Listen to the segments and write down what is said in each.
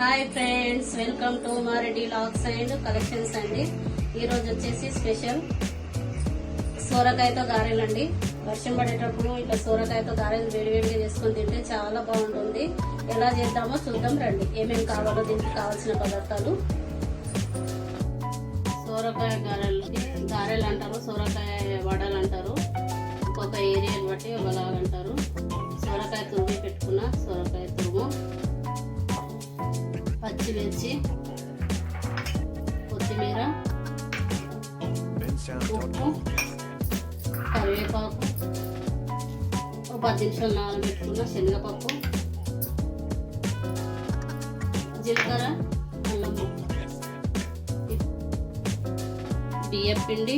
Hi friends, welcome to Mareddy vlogs and collections అండి. ఈరోజు వచ్చేసి స్పెషల్ సోరకాయతో గారెలు అండి. వర్షం పడేటప్పుడు ఇట్లా సోరకాయతో గారెలు వేడివేడిగా చేసుకొని తింటే చాలా బాగుంటుంది. ఎలా చేద్దామో చూద్దాం రండి. ఏమేమి కావాలో దీనికి కావాల్సిన పదార్థాలు. సోరకాయ గారెలు అంటారు, సోరకాయ వడలు అంటారు, ఒక్కొక్క ఏరియాని బట్టి ఒకలాగా అంటారు. సోరకాయ తురుము పెట్టుకున్న సోరకాయ తురుము, పచ్చిమిర్చి, కొత్తిమీర, ఉప్పు, కరివేపాకు, ఒక 10 నిమిషాలు నానబెట్టుకున్న శనగపప్పు, జీలకర్ర, అల్లం ముక్క, బియ్యం పిండి.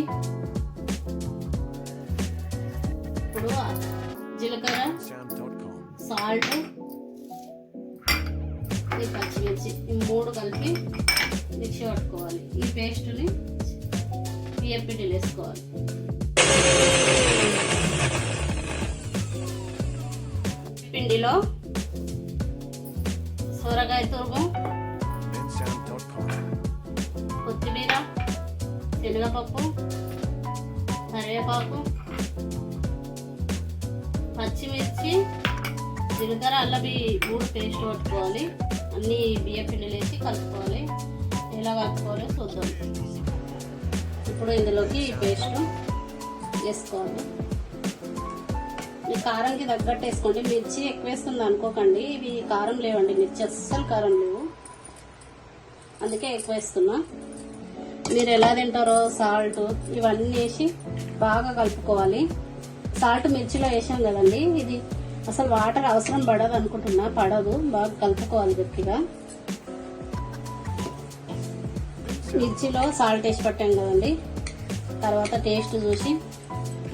ఇప్పుడు జీలకర్ర, సాల్ట్, పచ్చిమిర్చి ఈ 3 కలిపి మిక్సీ పట్టుకోవాలి. ఈ పేస్ట్ని బియ్యం పిండిలో వేసుకోవాలి. పిండిలో సొరకాయ తురుము, కొత్తిమీర, శనగపప్పు, కరివేపాకు, పచ్చిమిర్చి, జీలకర్ర, అల్లం 3 పేస్ట్ పట్టుకోవాలి. అన్నీ బియ్యం పిండిలో వేసి కలుపుకోవాలి. ఎలా కలుపుకోవాలో చూద్దాం. ఇప్పుడు ఇందులోకి ఈ పేస్ట్ వేసుకోవాలి. ఈ కారంకి తగ్గట్టు వేసుకోండి. మిర్చి ఎక్కువ వేస్తుంది అనుకోకండి, ఇవి కారం లేవండి. మిర్చి అస్సలు కారం లేవు, అందుకే ఎక్కువ వేస్తున్నా. మీరు ఎలా తింటారో సాల్ట్ ఇవన్నీ వేసి బాగా కలుపుకోవాలి. సాల్ట్ మిర్చిలో వేసాం కదండి, ఇది అసలు వాటర్ అవసరం పడదు అనుకుంటున్నా. పడదు, బాగా కలుపుకోవాలి గట్టిగా. మిర్చిలో సాల్ట్ వేసి పట్టాం కదండి, తర్వాత టేస్ట్ చూసి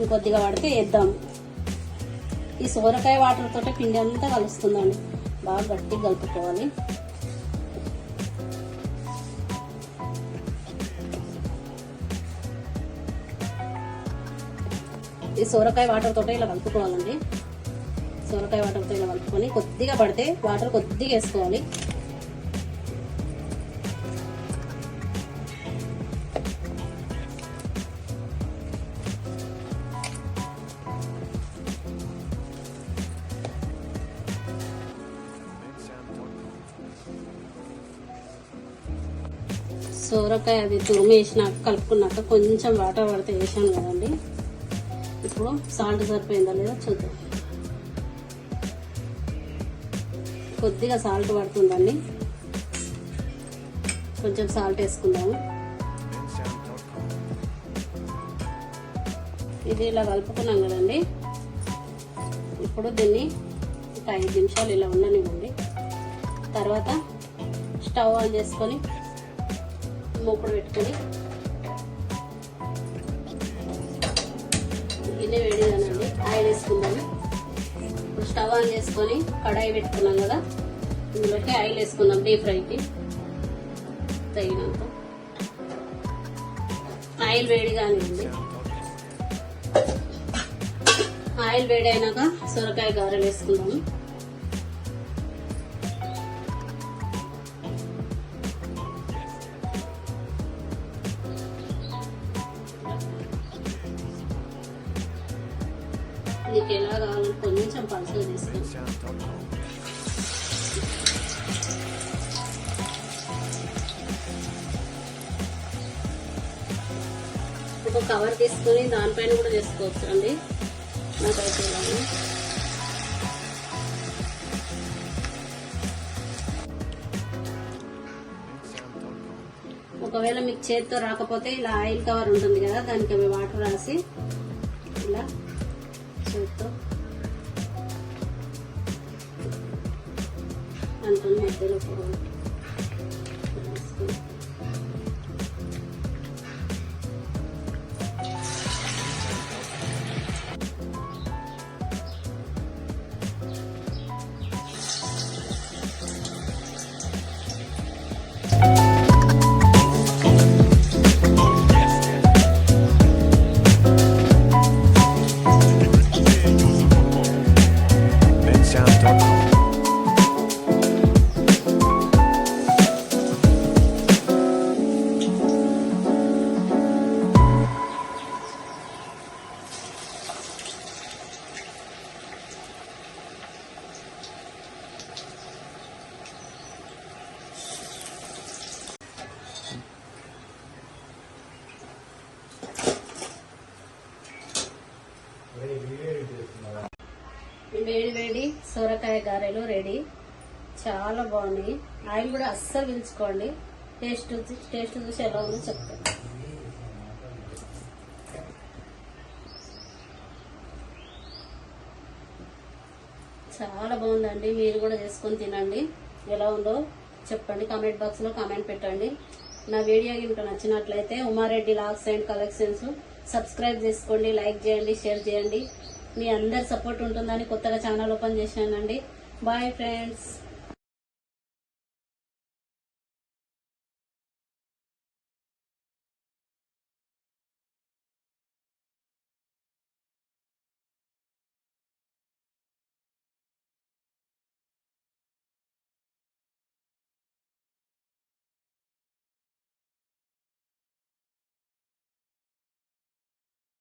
ఇంకొద్దిగా పడితే వేద్దాం. ఈ సోరకాయ వాటర్ తోటి పిండి అంతా కలుస్తుందండి, బాగా గట్టిగా కలుపుకోవాలి. ఈ సోరకాయ వాటర్ తోట ఇలా కలుపుకోవాలండి. సోరకాయ వాటర్తో ఇలా కలుపుకొని కొద్దిగా పడితే వాటర్ కొద్దిగా వేసుకోవాలి. సోరకాయ అది తురుము వేసినాక కలుపుకున్నాక కొంచెం వాటర్ పడితే వేసాను కదండి. ఇప్పుడు సాల్ట్ సరిపోయిందా లేదా చూద్దాం. కొద్దిగా సాల్ట్ పడుతుందండి, కొంచెం సాల్ట్ వేసుకుందాము. ఇది ఇలా కలుపుకున్నాం కదండి. ఇప్పుడు దీన్ని ఒక 5 నిమిషాలు ఇలా ఉండనివ్వండి. తర్వాత స్టవ్ ఆన్ చేసుకొని మూకుడు పెట్టుకొని గిన్నె వేడిగానండి ఆయిల్ వేసుకుందాము. ఇప్పుడు స్టవ్ ఆన్ చేసుకొని కడాయి పెట్టుకున్నాం కదా, ఇందులోకి ఆయిల్ వేసుకుందాం. డీప్ ఫ్రైకి తగినంత ఆయిల్ వేడిగానే ఉంది. ఆయిల్ వేడి అయినాక సొరకాయ గారెలు వేసుకుందాము. మీకు ఎలా కావాలని కొంచెం పలుచగా తీసుకొని ఒక కవర్ తీసుకొని దానిపైన కూడా చేసుకోవచ్చు అండి. నాకైతే ఇలాగే ఒకవేళ మీకు చేతితో రాకపోతే ఇలా ఆయిల్ కవర్ ఉంటుంది కదా, దానికి అవి వాటర్ రాసి ఇలా చేతితో అంటుంది మధ్యలో వేడి వేడి సొరకాయ గారెలు రెడీ. చాలా బాగున్నాయి. ఆయిల్ కూడా అస్సలు పీల్చుకోండి. టేస్ట్ చూసి ఎలా ఉందో చెప్తాను. చాలా బాగుందండి. మీరు కూడా చేసుకొని తినండి. ఎలా ఉందో చెప్పండి. కామెంట్ బాక్స్ లో కామెంట్ పెట్టండి. నా వీడియో కనుక నచ్చినట్లయితే Umareddy logs and collections subscribe చేసుకోండి, లైక్ చేయండి, షేర్ చేయండి. మీ అందరి సపోర్ట్ ఉంటుందని కొత్తగా ఛానల్ ఓపెన్ చేశానండి. Bye friends.